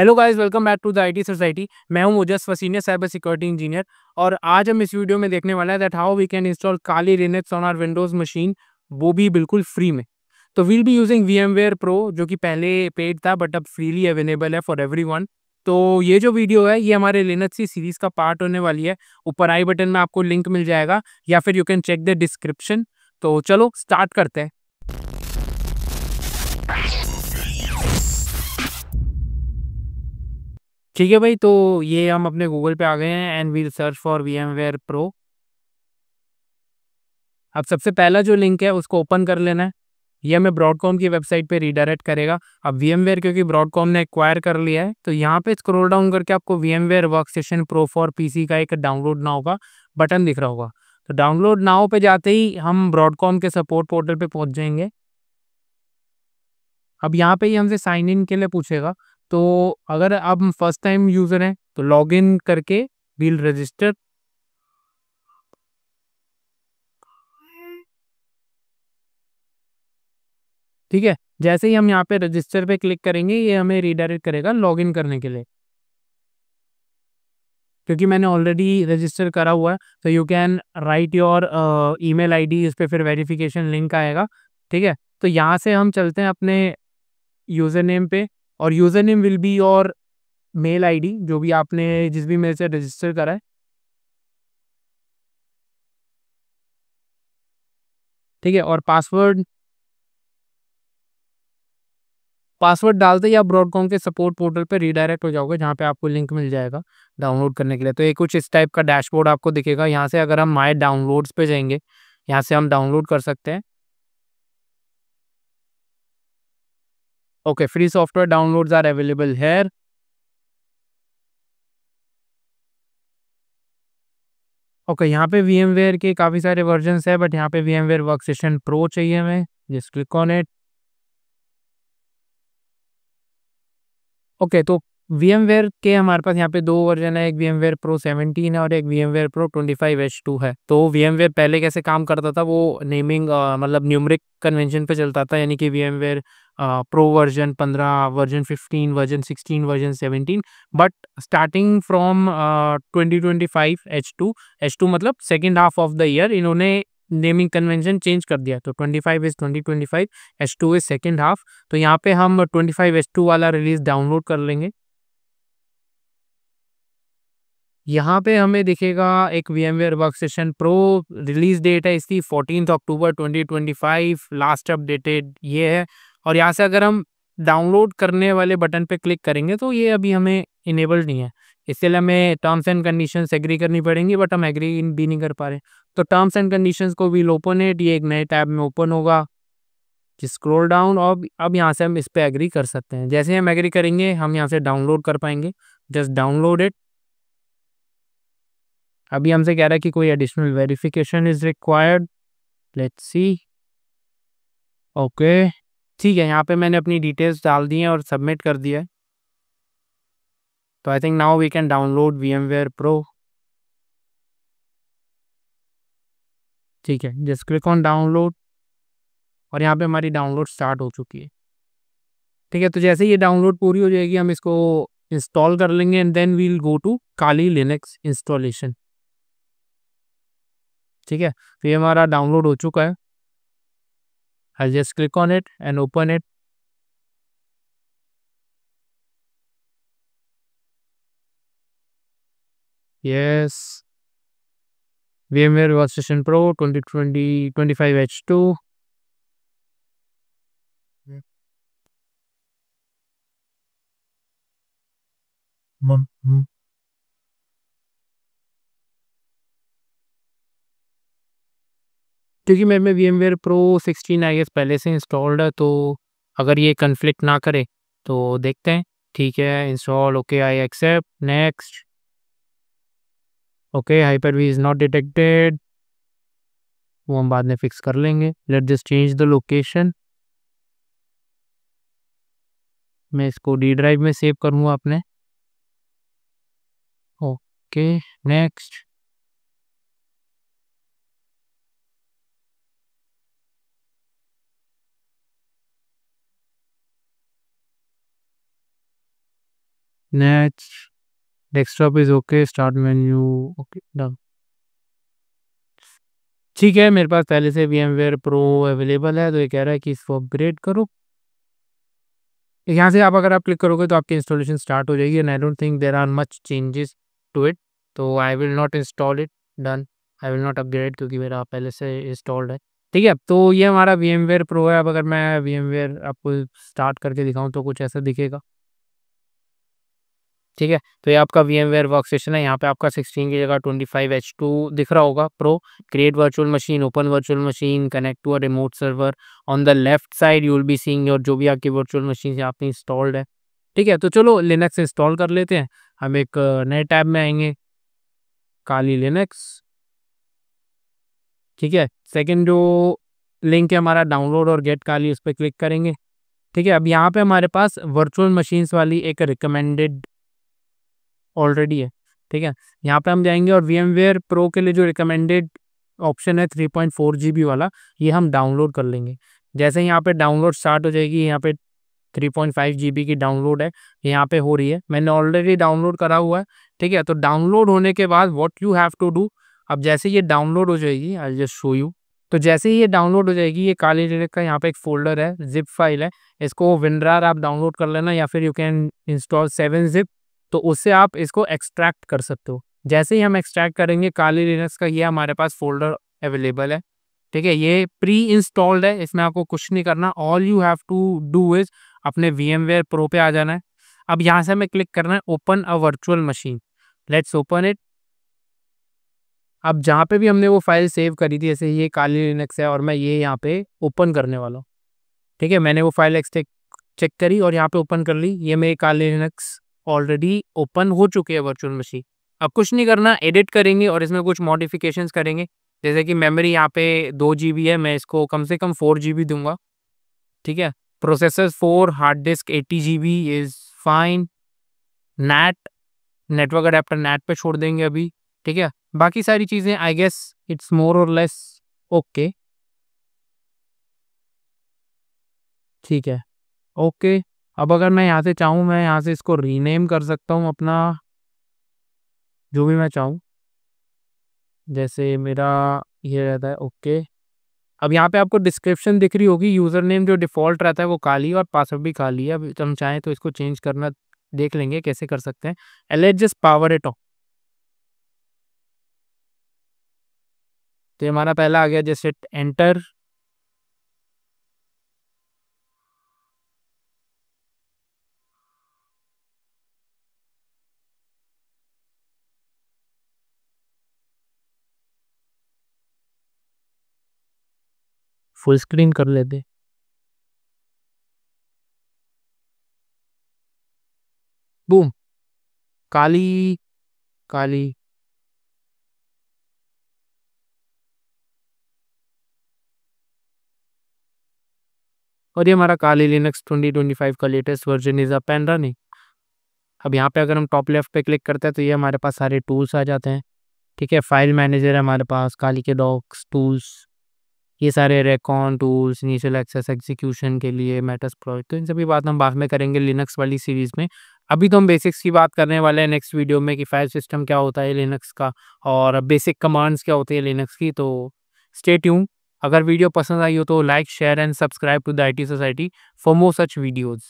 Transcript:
Hello guys, welcome back to the IT society. मैं हूं मुजस्स सीनियर साइबर सिक्योरिटी इंजीनियर और आज हम इस वीडियो में देखने वाला है that how we can install Kali Linux on our Windows machine, वो भी बिल्कुल फ्री में। तो we'll be using VMware Pro, जो कि पहले पेड था बट अब फ्रीली अवेलेबल है फॉर एवरीवन। तो ये जो वीडियो है ये हमारे लिनक्स की सीरीज का पार्ट होने वाली है। ऊपर आई बटन में आपको लिंक मिल जाएगा या फिर you can check the description. तो चलो स्टार्ट करते हैं। ठीक है भाई, तो ये हम अपने गूगल पे आ गए हैं and we'll search for VMware Pro। अब सबसे पहला जो लिंक है उसको ओपन कर लेना है। ये हमें ब्रॉडकॉम की वेबसाइट पे रीडायरेक्ट करेगा। अब VMware क्योंकि ब्रॉडकॉम ने एक्वायर कर लिया है तो यहाँ पे स्क्रॉल डाउन करके आपको VMware workstation pro for PC का एक डाउनलोड नाउ का बटन दिख रहा होगा। तो डाउनलोड नाउ पे जाते ही हम ब्रॉडकॉम के सपोर्ट पोर्टल पे पहुंच जाएंगे। अब यहाँ पे ही हमसे साइन इन के लिए पूछेगा। तो अगर आप फर्स्ट टाइम यूजर हैं तो लॉग इन करके वील रजिस्टर। ठीक है, जैसे ही हम यहाँ पे रजिस्टर पे क्लिक करेंगे ये हमें रीडायरेक्ट करेगा लॉगिन करने के लिए। क्योंकि मैंने ऑलरेडी रजिस्टर करा हुआ है तो you can write your email ID, इस पे फिर वेरिफिकेशन लिंक आएगा। ठीक है, तो यहाँ से हम चलते हैं अपने यूज़र नेम पे और user name will be your mail ID जो भी आपने जिस भी मेल से रजिस्टर करा है। ठीक है, और पासवर्ड पासवर्ड डालते ही आप ब्रॉडकॉम के सपोर्ट पोर्टल पे रीडायरेक्ट हो जाओगे जहाँ पे आपको लिंक मिल जाएगा डाउनलोड करने के लिए। तो ये कुछ इस टाइप का डैशबोर्ड आपको दिखेगा। यहाँ से अगर हम माय डाउनलोड्स पे जाएंगे, यहाँ से हम डाउनलोड कर सकते हैं। Okay, free software downloads are available here. Okay, यहाँ पे VMware के काफ़ी सारे वर्जन्स है बट यहाँ पे VMware वर्कस्टेशन प्रो चाहिए हमें। Just click on it. Okay, तो VMware के हमारे पास यहाँ पे दो वर्जन है, एक VMware Pro 17 है और एक VMware Pro 25H2 है। तो VMware पहले कैसे काम करता था, वो नेमिंग मतलब न्यूमरिक कन्वेंशन पे चलता था, यानी कि VMware Pro version 15, version 15, version 16, version 17। But starting from 2025 H2 मतलब second half of the year इन्होंने नेमिंग कन्वेंशन चेंज कर दिया। तो 25 is 2025, H2 is second half. तो यहाँ पे हम 25H2 वाला रिलीज डाउनलोड कर लेंगे। यहाँ पे हमें दिखेगा एक VMware workstation pro. Release date है इसकी 14 अक्टूबर 2025, लास्ट अपडेटेड ये है। और यहाँ से अगर हम डाउनलोड करने वाले बटन पे क्लिक करेंगे तो ये अभी हमें इनेबल्ड नहीं है, इसलिए हमें टर्म्स एंड कंडीशंस एग्री करनी पड़ेंगी बट हम एग्री भी नहीं कर पा रहे। तो टर्म्स एंड कंडीशंस को विल ओपन इट, ये एक नए टैब में ओपन होगा। स्क्रॉल डाउन और अब यहाँ से हम इस पे एग्री कर सकते हैं। जैसे हम एग्री करेंगे हम यहाँ से डाउनलोड कर पाएंगे। Just download it. अभी हमसे कह रहा है कि कोई additional verification is required. Let's see. Okay, ठीक है, यहाँ पे मैंने अपनी डिटेल्स डाल दी हैं और सबमिट कर दिया है। तो I think now we can download VMware Pro। ठीक है, जस्ट क्लिक ऑन डाउनलोड और यहाँ पे हमारी डाउनलोड स्टार्ट हो चुकी है। ठीक है, तो जैसे ये डाउनलोड पूरी हो जाएगी हम इसको इंस्टॉल कर लेंगे and then we'll go to Kali Linux installation. ठीक है, तो ये हमारा डाउनलोड हो चुका है। I just click on it and open it. Yes, VMware Workstation Pro 2020 25H2। क्योंकि मेरे में VMware Pro 16 आई गेस पहले से इंस्टॉल्ड है, तो अगर ये कन्फ्लिक्ट ना करे तो देखते हैं। ठीक है, install. Okay, I accept, next. Okay, Hyper V is not detected, वो हम बाद में फिक्स कर लेंगे। Let just change the location. मैं इसको डी ड्राइव में सेव करूँगा अपने। Okay, next. Next, desktop is okay, start menu, okay done. ठीक है, मेरे पास पहले से VMware Pro अवेलेबल है, तो ये कह रहा है कि इसको अपग्रेड करो। यहाँ से आप अगर आप क्लिक करोगे तो आपकी इंस्टॉलेशन स्टार्ट हो जाएगी and I don't think there are much changes to it, तो I will not install it, done. I will not upgrade क्योंकि मेरा पहले से इंस्टॉल्ड है। ठीक है, तो ये हमारा VMware Pro है। अब अगर मैं VMware आपको स्टार्ट करके दिखाऊं तो कुछ ऐसा दिखेगा। ठीक है, तो ये आपका VMware वर्कस्टेशन है। यहाँ पे आपका 16 की जगह 25H2 दिख रहा होगा pro. Create virtual machine, open virtual machine, connect to a remote server. On the left side you will be seeing your जो भी आपकी वर्चुअल मशीन यहाँ पे इंस्टॉल्ड है। ठीक है, तो चलो लिनक्स इंस्टॉल कर लेते हैं। हम एक नए टैब में आएंगे, काली लिनक्स। ठीक है, सेकंड जो लिंक है हमारा डाउनलोड और गेट काली, उस पर क्लिक करेंगे। ठीक है, अब यहाँ पे हमारे पास वर्चुअल मशीन्स वाली एक रिकमेंडेड ऑलरेडी है। ठीक है, यहाँ पे हम जाएंगे और VMware Pro के लिए जो रिकमेंडेड ऑप्शन है 3.4 GB वाला, ये हम डाउनलोड कर लेंगे। जैसे यहाँ पे डाउनलोड स्टार्ट हो जाएगी, यहाँ पे 3.5 GB की डाउनलोड है, यहाँ पे हो रही है। मैंने ऑलरेडी डाउनलोड करा हुआ है। ठीक है, तो डाउनलोड होने के बाद what you have to do, अब जैसे ये डाउनलोड हो जाएगी, आई जस्ट शो यू। तो जैसे ही ये डाउनलोड हो जाएगी, ये काली लिनक्स का यहाँ पे एक फोल्डर है, जिप फाइल है, इसको WinRAR आप डाउनलोड कर लेना या फिर यू कैन इंस्टॉल 7-zip, तो उससे आप इसको एक्सट्रैक्ट कर सकते हो। जैसे ही हम एक्सट्रैक्ट करेंगे काली लिनक्स का, ये हमारे पास फोल्डर अवेलेबल है। ठीक है, ये प्री इंस्टॉल्ड है, इसमें आपको कुछ नहीं करना। All you have to do is अपने VMware Pro पे आ जाना है। अब यहाँ से हमें क्लिक करना है open a virtual machine. Let's open it. अब जहाँ पे भी हमने वो फाइल सेव करी थी, जैसे ये काली लिनक्स है और मैं ये यहाँ पे ओपन करने वाला हूँ। ठीक है, मैंने वो फाइल चेक करी और यहाँ पे ओपन कर ली। ये मेरी काली लिनक्स ऑलरेडी ओपन हो चुकी है वर्चुअल मशीन। अब कुछ नहीं करना, एडिट करेंगे और इसमें कुछ मॉडिफिकेशंस करेंगे। जैसे कि मेमोरी यहाँ पे 2 GB है, मैं इसको कम से कम 4 GB दूंगा। ठीक है, processor 4, hard disk 80 GB is fine. Net, network adapter net पे छोड़ देंगे अभी। ठीक है, बाकी सारी चीज़ें आई गेस इट्स मोर और लेस ओके। ठीक है, ओके। अब अगर मैं यहाँ से चाहूँ, मैं यहाँ से इसको रीनेम कर सकता हूँ अपना, जो भी मैं चाहूँ। जैसे मेरा ये रहता है ओके। अब यहाँ पे आपको डिस्क्रिप्शन दिख रही होगी, यूज़र नेम जो डिफ़ॉल्ट रहता है वो काली और पासवर्ड भी काली है। अब हम चाहें तो इसको चेंज करना देख लेंगे कैसे कर सकते हैं। Let's just power it of. तो ये हमारा पहला आ गया, जैसे एंटर। फुल स्क्रीन कर लेते। बूम, काली काली। और ये हमारा काली लिनक्स 2025 का latest version is up and running. अब यहाँ पे अगर हम टॉप लेफ्ट पे क्लिक करते हैं तो ये हमारे पास सारे टूल्स आ जाते हैं। ठीक है, फाइल मैनेजर है हमारे पास, काली के डॉक्स टूल्स, ये सारे recon tools, initial access execution के लिए, मेटस प्रोजेक्ट, तो इन सभी बात हम बाद में करेंगे लिनक्स वाली सीरीज़ में। अभी तो हम बेसिक्स की बात करने वाले हैं नेक्स्ट वीडियो में, कि फाइल सिस्टम क्या होता है लिनक्स का और बेसिक कमांड्स क्या होती है लिनक्स की। तो स्टे ट्यून। अगर वीडियो पसंद आई हो तो like share and subscribe to the IT society for more such videos.